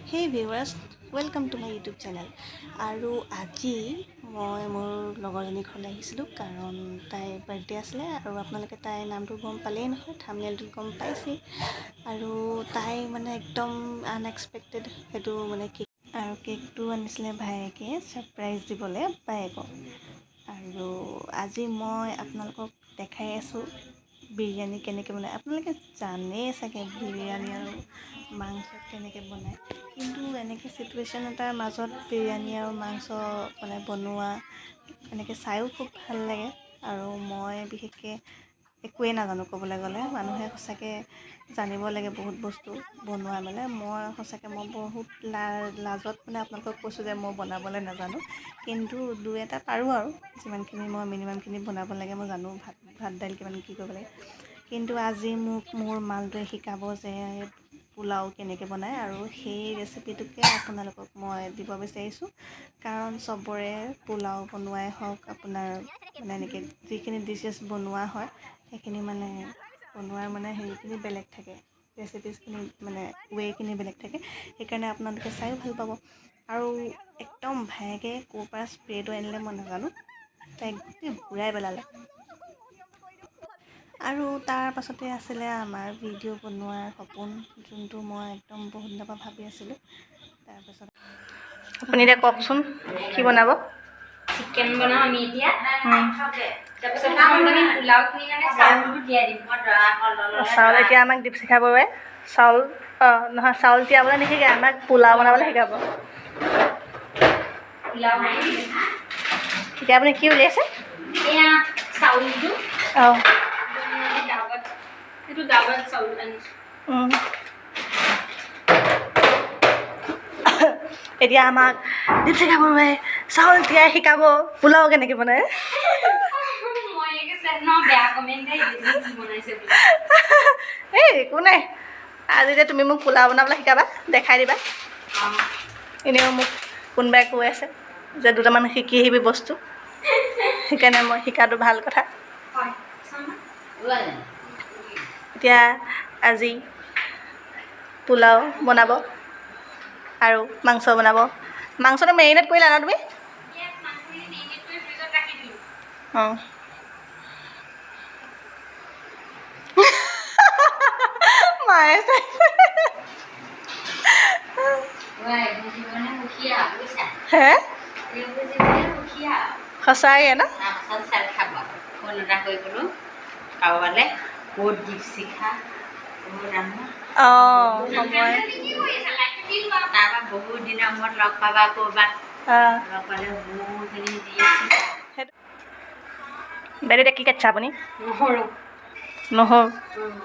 Hey viewers, welcome to my YouTube channel. আৰু আজি মই মোৰ লগৰজনীৰ ঘৰলৈ আহিছিলোঁ কাৰণ তাইৰ বাৰ্থডে আছিলে আৰু আপোনালোকে তাইৰ নামটো গম পালেই নহয়, থাম্বনেইলটোত গম পাইছেই। আৰু তাই মানে একদম আনএক্সপেক্টেড সেইটো মানে কেক আৰু কেকটো আনিছিলে ভায়েকে ছাৰপ্ৰাইজ দিবলৈ বায়েকক। আৰু আজি মই আপোনালোকক দেখাই আছোঁ বিৰিয়ানী কেনেকৈ বনায়। আপোনালোকে জানেই চাগে বিৰিয়ানী আৰু মাংস কেনেকৈ বনায়, কিন্তু এনেকৈ চিটুৱেশ্যন এটাৰ মাজত বিৰিয়ানী আৰু মাংস মানে বনোৱা এনেকৈ চায়ো খুব ভাল লাগে। আৰু মই বিশেষকৈ একোৱেই নাজানো ক'বলৈ গ'লে। মানুহে সঁচাকৈ জানিব লাগে বহুত বস্তু বনোৱা মেলে। মই বহুত লাজত মানে আপোনালোকক কৈছোঁ যে মই বনাবলৈ নাজানো, কিন্তু দুই এটা পাৰোঁ আৰু যিমানখিনি মই মিনিমামখিনি বনাব লাগে মই জানো। ভাত দাইল কিমান কি কৰিব লাগে। কিন্তু আজি মোৰ মালটোৱে শিকাব যে পোলাও কেনেকৈ বনায়, আৰু সেই ৰেচিপিটোকে আপোনালোকক মই দিব বিচাৰিছোঁ। কাৰণ চবৰে পোলাও বনোৱাই হওক, আপোনাৰ মানে এনেকৈ যিখিনি ডিছেছ বনোৱা হয় সেইখিনি মানে বনোৱাৰ মানে হেৰিখিনি বেলেগ থাকে, ৰেচিপিছখিনি মানে ৱে'খিনি বেলেগ থাকে। সেইকাৰণে আপোনালোকে চায়ো ভাল পাব। আৰু একদম ভায়েকে ক'ৰ পৰা স্প্ৰেটো আনিলে মই নাজানো, তাই গোটেই ঘূৰাই পেলালে। আৰু তাৰ পাছতে আছিলে আমাৰ ভিডিঅ' বনোৱাৰ সপোন, যোনটো মই একদম বহুত দিনৰ পৰা ভাবি আছিলোঁ। তাৰপাছত আপুনি এতিয়া কওকচোন কি বনাব? চিকেন বনাম আমি এতিয়া। তাৰপিছত আমি পোলাওখিনি মানে চাউলটো তিয়াই দিম। চাউল এতিয়া আমাক দীপশিখা বৰুৱাই চাউল তিয়াবলৈ নিশিকায়, আমাক পোলাও বনাবলৈ শিকাব। পোলাও এতিয়া আপুনি কি উলিয়াইছে? এয়া চাউলটো অঁ এইটো দাৱত চাউল আনিছোঁ। এতিয়া আমাক দীপশিখা বৰুৱাই চাউল তিয়াই শিকাব পোলাও কেনেকৈ বনায়। এই একো নাই, আজি যে তুমি মোক পোলাও বনাবলৈ শিকাবা, দেখাই দিবা। এনেও মোক কোনোবাই কৈ আছে যে দুটামান শিকি আহিবি বস্তু, সেইকাৰণে মই শিকাটো ভাল কথা। এতিয়া আজি পোলাও বনাব আৰু মাংস বনাব। মাংসটো মেৰিনেট কৰিলা ন তুমি? অঁ মায়ে হে সঁচাকৈ ন? ফোন এটা কৰি গ'লো কাৰোবালৈ, ক'ত দীপশিখা অঁ সময় তাৰপৰা বহুত দিনৰ মূৰত লগ পাবা ক'ৰবাত, লগ পালে বহুতখিনি বাইদেউ এতিয়া কি কাটিছে আপুনি? নহৰু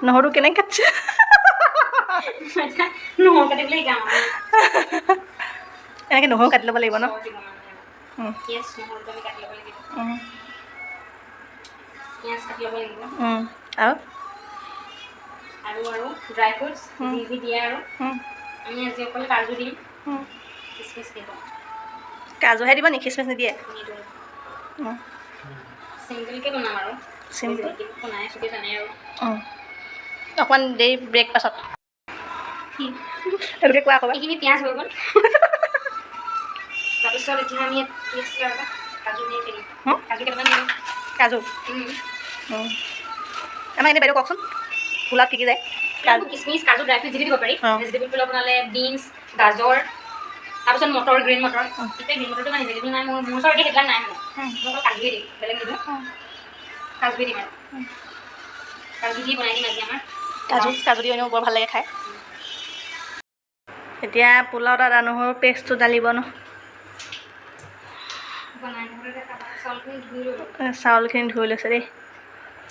নহৰু কেনেকৈ কাটিছে? নহৰু কাটিবলৈ শিকাম। এনেকৈ নহৰু কাটি ল'ব লাগিব ন? পিঁয়াজ নহৰুটো আমি কাটি ল'ব লাগিব। পিঁয়াজ কাটি ল'ব লাগিব আৰু ড্ৰাই ফ্ৰুটছ যি দিয়ে আৰু আমি আজি অকল কাজু দিম, খিচমিচ দিব। কাজুহে দিব নি, খিচমিচ নিদিয়ে? চিম্পলকৈ বনাম আৰু চিম্পল বনাই চবেই জানে আৰু। অকণমান দেৰি ব্ৰেক পাছত সেইটোকে কোৱা ক'ৰবাত। এইখিনি পিঁয়াজ হৈ গ'ল। তাৰপিছত এতিয়া আমি কাজু দি দিম, কাজু কেইটামান দিম। কাজু আমাক এনেই বাইদেউ কওকচোন পোলাওত কি কি যায়? কিচমিচ, কাজু, ড্ৰাই ফ্ৰুট যি দিব পাৰি। ভেজিটেবল পোলাও বনালে বিনছ, গাজৰ, তাৰপিছত মটৰ, গ্ৰীণ মটৰ। এতিয়া গ্ৰীণ মটৰটো মানে ভেজিটেবল নাই, মোৰ ওচৰত এতিয়া সেইবিলাক নাই মানে। মই অকল কাজুৱে দিম, বেলেগ নিদিওঁ। কাজুৱে দিম আৰু কাজু দি বনাই দিম আজি আমাৰ কাজু দি এনেও বৰ ভাল লাগে খাই। এতিয়া পোলাওত আদা নহৰু পেষ্টটো ঢালিব ন? চাউলখিনি ধুই লৈছে দেই,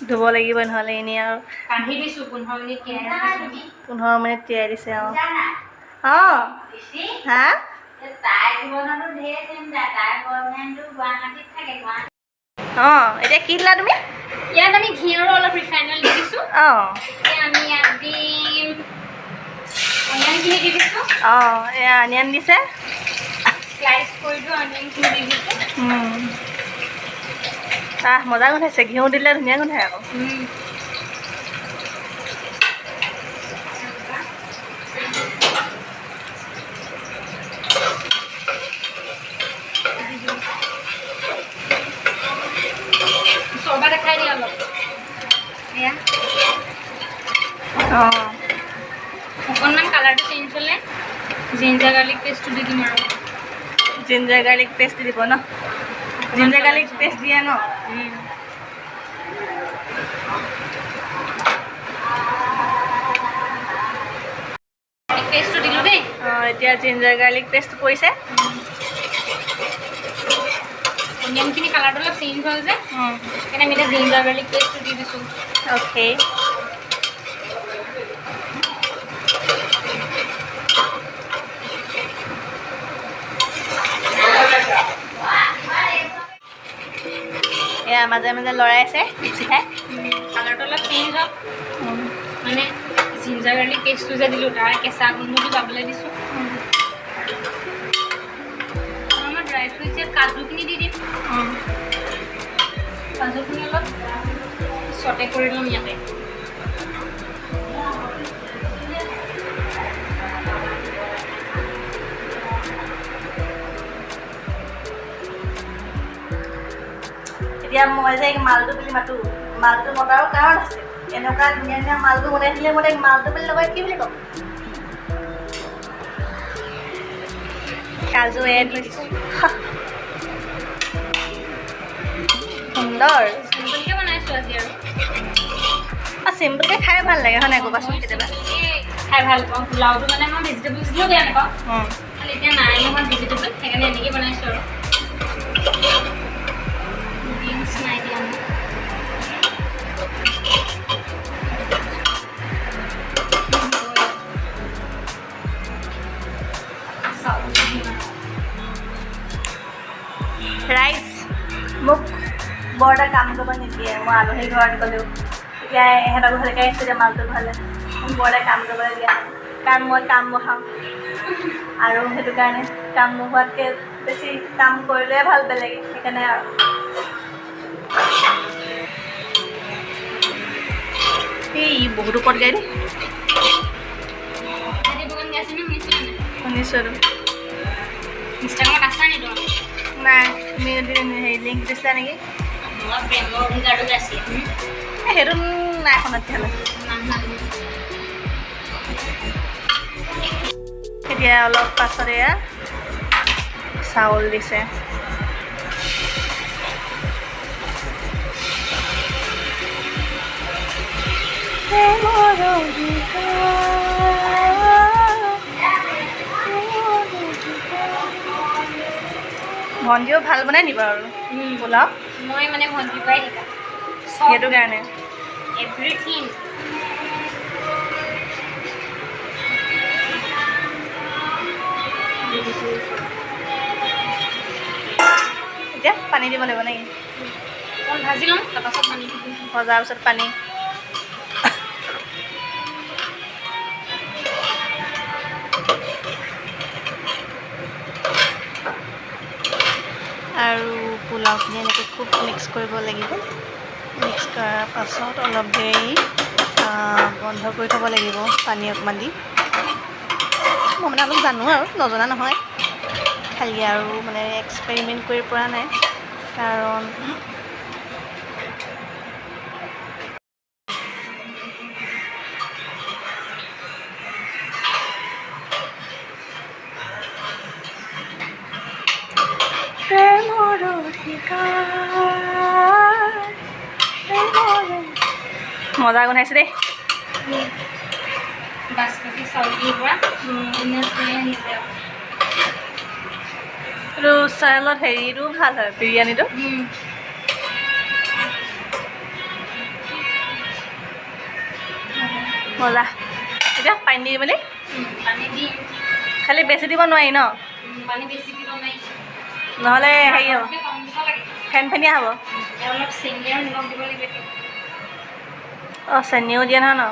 ধুব লাগিব নহ'লে এনেই আৰু। 15 মিনিট তিয়াই দিছে। অঁ হা অঁ এতিয়া কি দিলা তুমি? ইয়াত আমি ঘি আৰু অলপ ৰিফাইন অইল দি দিছোঁ। এতিয়া আমি ইয়াত দিম অনিয়নখিনি দি দিছোঁ। এয়া অনিয়ন দিছে, স্লাইচ কৰি দিওঁ, অনিয়নখিনি দি দিছোঁ। মজা গোন্ধাইছে, ঘিউ দিলে ধুনীয়া গোন্ধাই আকৌ। জিঞ্জাৰ গাৰ্লিক পেষ্টটো দি দিম আৰু জিঞ্জাৰ গাৰ্লিক পেষ্ট দিব ন জিঞ্জাৰ গাৰ্লিক পেষ্ট দিয়ে ন পেষ্টটো দিলোঁ দেই অঁ এতিয়া জিঞ্জাৰ গাৰ্লিক পেষ্ট পৰিছে অনিয়নখিনি কালাৰটো অলপ চেঞ্জ হ'ল যে সেইকাৰণে আমি এতিয়া জিঞ্জাৰ গাৰ্লিক পেষ্টটো দি দিছোঁ অ'কে এয়া মাজে মাজে লৰাই আছে মিক্সি খাই কালাৰটো অলপ চেঞ্জ হ'ল মানে জিঞ্জাৰ গাৰ্লিক পেষ্টটো যে দিলোঁ তাৰ কেঁচা গোন্ধটো যাবলৈ দিছোঁ আমাৰ ড্ৰাই ফ্ৰুইটছ কাজুখিনি দি দিম কাজুখিনি অলপ চটে কৰি ল'ম ইয়াতে এতিয়া মই যে মালটো বুলি মাতো মালটো মতাৰো কাৰণ আছে এনেকুৱা ধুনীয়া ধুনীয়া মালটো বনাই দিলে মই মালটো বুলি লগাই কি বুলি ক'ম কাজু এড হৈছোঁ সুন্দৰ চিম্পলকৈ বনাইছোঁ আজি আৰু চিম্পলকৈ খাই ভাল লাগে হয় নাই ক'বাচোন কেতিয়াবা খাই ভাল পাওঁ পোলাওটো মানে মই ভেজিটেবলছ দিও বেয়া নাপাওঁ খালি এতিয়া নাই নহয় ভেজিটেবল সেইকাৰণে এনেকৈ বনাইছোঁ আৰু বিনছ নাই দিয়া ৰাইচ মোক বৰ এটা কাম কৰিব নিদিয়ে মই আলহী ঘৰত গ'লেও এতিয়া এহেঁতৰ ঘৰলৈকে আহিছোঁ এতিয়া মালটো ভালে মোক বৰ এটা কাম কৰিবলৈ দিয়া কাৰণ মই কাম বহাওঁ আৰু সেইটো কাৰণে কাম নোহোৱাতকৈ বেছি কাম কৰিলে ভাল বেলেগে সেইকাৰণে আৰু এই বহুত ওপৰত গাই দেই শুনিছোঁ ইনষ্টাগ্ৰামত আছা নি তোমাৰ নাই তুমি হেৰি লিংক দিছিলা নেকি মই প্ৰেমৰ অধিকাৰটো আছিলে সেইটো নাই শুনা তেতিয়াহ'লে এতিয়া অলপ পাছত এয়া চাউল দিছে ভণ্টিও ভাল বনাই নিবা আৰু পোলাও মই মানে ভণ্টিৰ পৰাই শিকা সেইটো কাৰণে এভৰিথিং এতিয়া পানী দিব লাগিব নেকি ভাজি ল'ম তাৰপাছত পানী দিম ভজাৰ পিছত পানী আৰু পোলাওখিনি এনেকৈ খুব মিক্স কৰিব লাগিব মিক্স কৰাৰ পাছত অলপ দেৰি বন্ধ কৰি থ'ব লাগিব পানী অকণমান দি মই মানে অলপ জানো আৰু নজনা নহয় খালি আৰু মানে এক্সপেৰিমেণ্ট কৰি পৰা নাই কাৰণ প্ৰেমৰ অধিকাৰ মজা গোন্ধাইছে দেই বাচমতি চাউলৰ পৰা আৰু চাউলত হেৰিটো ভাল হয় বিৰিয়ানীটো মজা এতিয়া পানী দি মেলি পানী দিম খালি বেছি দিব নোৱাৰি ন পানী বেছি দিব নাই নহ'লে হেৰি হ'ব কম দিব লাগে ফেনফেনীয়া হ'ব অলপ চেনি আৰু নিমখ দিব লাগিব অঁ চেনিও দিয়া নহয় ন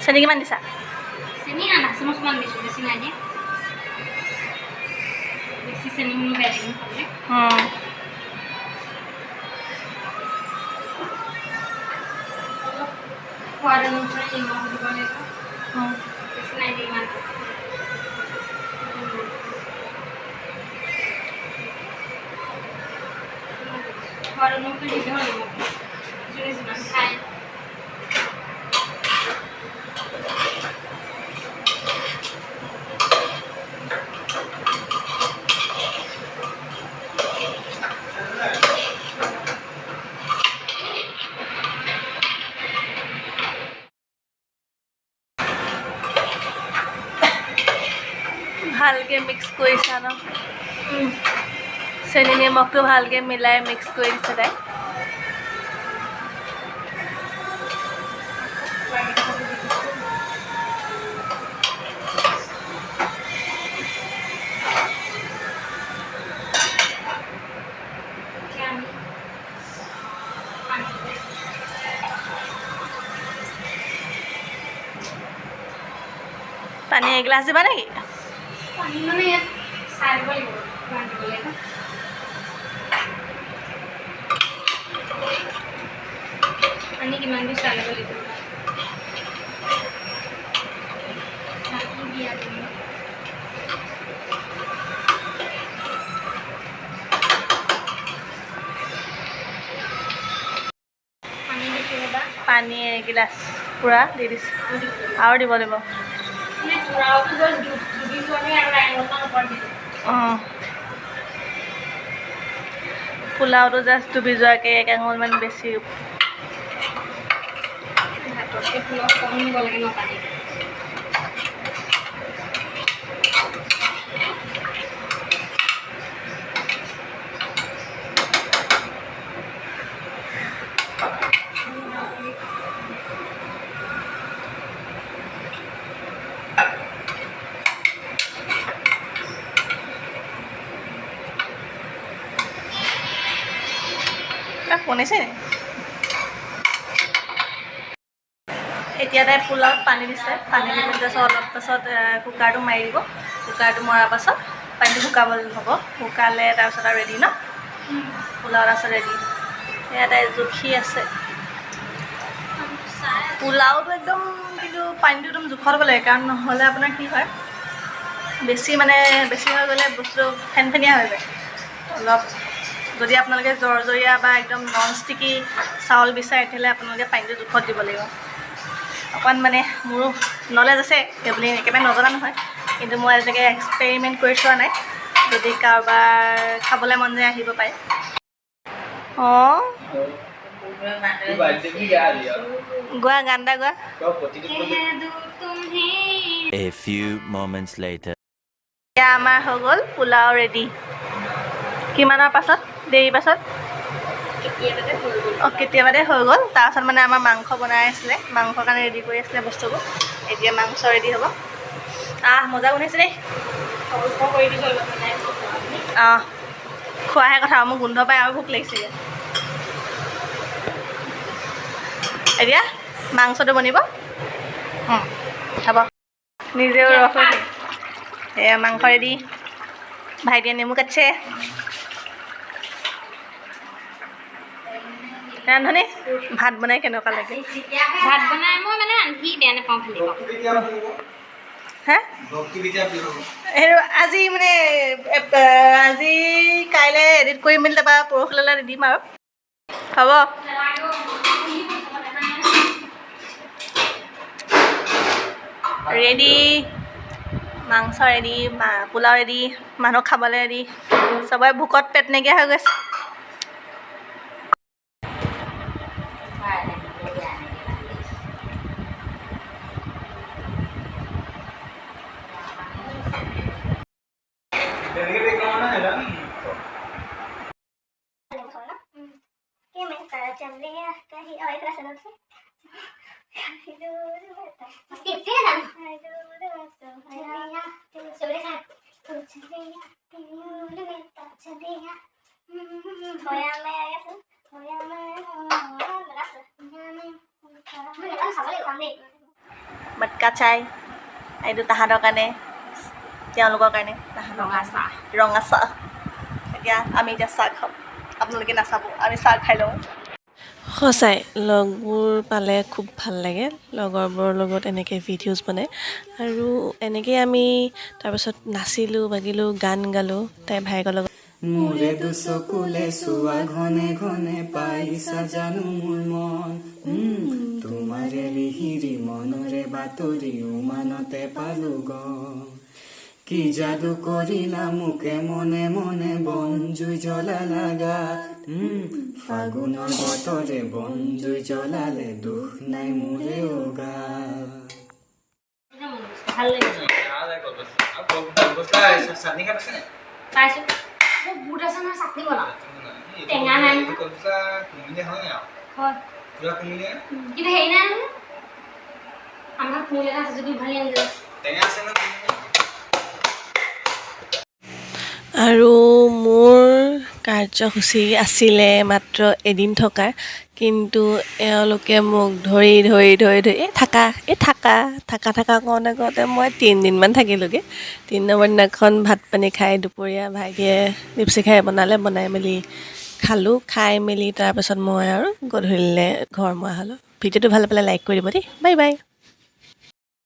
চেনি কিমান দিছা চেনি আধা চামুচমান দিছোঁ বেছি নাই দিয়া বেছি চেনি মোৰ বেয়া লাগিব খাবলৈ সোৱাদ অনুসৰি নিমখ দিব লাগিব বেছি নাই দিয়া ইমান সোৱাদ অনুসৰি দিব লাগিব যোনে যিমান খায় ভালকৈ মিক্স কৰিছা ন চেনি নিমখটো ভালকৈ মিলাই মিক্স কৰি দিছে তাই পানী এগিলাচ দিবা নেকি পানী মানে ইয়াত চাই ল'ব লাগিব কিমান দিব লাগিব পানী কিমান দি চাই ল'ব লাগিব ৰাখি দিয়া তুমি পানী দিছোঁ ৰ'বা পানী এগিলাচ পূৰা দি দিছোঁ আৰু দিব লাগিব মানে পুৰাওটো জাষ্ট ডুবি যোৱাকৈ আৰু এঙলমান ওপৰত দিছোঁ অঁ পোলাওটো জাষ্ট ডুবি যোৱাকৈ 1 আঙুলমান বেছি হাততকৈ পোলাও কম দিব লাগে ন পানী শুনিছে এতিয়া তাই পোলাওত পানী দিছে পানী দি মেলি তাৰপিছত অলপ পাছত কুকাৰটো মাৰি দিব কুকাৰটো মৰাৰ পাছত পানীটো শুকাবলৈ হ'ব শুকালে তাৰপিছত আৰু ৰেডি ন পোলাও তাৰপিছত ৰেডি সেয়া তাই জুখি আছে পোলাওটো একদম কিন্তু পানীটো একদম জোখত হ'ব লাগে কাৰণ নহ'লে আপোনাৰ কি হয় বেছি হৈ গ'লে বস্তুটো ফেনফেনীয়া হৈ যায় অলপ যদি আপোনালোকে জৰজৰীয়া বা একদম নন ষ্টিকি চাউল বিচাৰে তেতিয়াহ'লে আপোনালোকে পানীটো জোখত দিব লাগিব অকণ মোৰো নলেজ আছে সেইবুলি একেবাৰে নজনা নহয় কিন্তু মই আজিলৈকে এক্সপেৰিমেণ্ট কৰি চোৱা নাই যদি কাৰোবাৰ খাবলৈ মন যায় আহিব পাৰে অঁ গোৱা গান এটা গোৱা A few moments later. এতিয়া আমাৰ হৈ গ'ল পোলাও ৰেডি কিমানৰ পাছত দেৰি পাছত কেতিয়াবাতে হৈ গ'ল তাৰপাছত আমাৰ মাংস বনাই আছিলে মাংসৰ কাৰণে ৰেডি কৰি আছিলে বস্তুবোৰ এতিয়া মাংস ৰেডি হ'ব মজা বনাইছে দেই খোৱাহে কথা মোৰ গোন্ধ পাই আৰু ভোক লাগিছে এতিয়া মাংসটো বনিব হ'ব নিজেও ৰস এয়া মাংস ৰেডি ভাইটিয়ে নেমু কাটিছে ৰান্ধনী ভাত বনাই কেনেকুৱা লাগে ভাত বনাই মই ৰান্ধি বেয়া নাপাওঁ খালি হা সেইটো আজি আজি কাইলৈ এডিট কৰি মেলি তাৰপৰা পৰহিলৈ দিম আৰু হ'ব ৰেডি মাংস ৰেডি পোলাও ৰেডি মানুহ খাবলৈ ৰেডি চবৰে ভোকত পেট নাইকিয়া হৈ গৈছে মটকা চাই এইটো তাহাঁতৰ কাৰণে তেওঁলোকৰ কাৰণে ৰঙা চাহ এতিয়া আমি চাহ খাওঁ আপোনালোকে নাচাব আমি চাহ খাই লওঁ সঁচাই লগবোৰ পালে খুব ভাল লাগে লগৰবোৰৰ লগত এনেকৈ ভিডিঅ'জ বনাই আৰু এনেকৈ আমি তাৰপাছত নাচিলোঁ বাগিলোঁ গান গালোঁ তাই ভাইকৰ লগত মোৰে দুচকুলে চোৱা ঘনে ঘনে পাইছা জানো মোৰ মন তোমাৰে লিহিৰি মনৰে বাতৰি উমানতে পালো গম কি যাদু কৰিলা মোকে মনে মনে বন জুই জ্বলালা গাত ফাগুনৰ বতৰে বন জুই জ্বলালে দুখ নাই মোৰে গাত ভাল লাগিছে চাটনি খাই পাইছে নে পাইছোঁ মোৰ বুট আছে নহয় চাটনি বনাওঁ টেঙা নাই নহয় কুমিলে হয় নাই হয় পুৰা কুমিলে কিন্তু হেৰি নাই নহয় আমাৰ কুমিলে এটা আছে যদি উভালি আনি দিলে টেঙা আছে ন আৰু মোৰ কাৰ্যসূচী আছিলে মাত্ৰ এদিন থকাৰ কিন্তু এওঁলোকে মোক ধৰি থাকা কওঁতে মই 3 দিনমান থাকিলোঁগৈ 3 নম্বৰ দিনাখন ভাত পানী খাই দুপৰীয়া ভাইটিয়ে দীপশিখাই বনাই মেলি খালোঁ খাই মেলি তাৰপাছত মই আৰু গধূলিলৈ ঘৰ মই হ'লোঁ ভিডিঅ'টো ভাল পালে লাইক কৰি দিব দেই বাই বাই